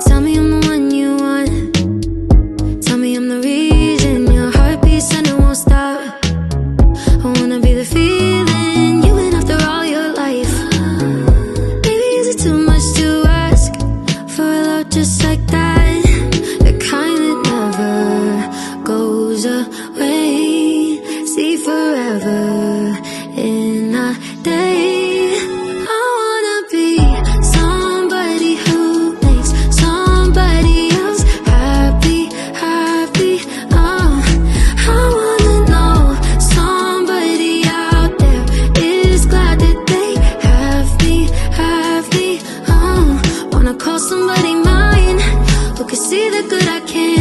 Tell me I'm the one you want. Tell me I'm the reason your heart beats and it won't stop. I wanna be the feeling you've been after all your life. Baby, is it too much to ask for a love just like that? The kind that never goes away. See forever in a day. I wanna be somebody who makes somebody else happy, happy. I wanna know somebody out there is glad that they have me, have me. Wanna call somebody mine who can see the good I can.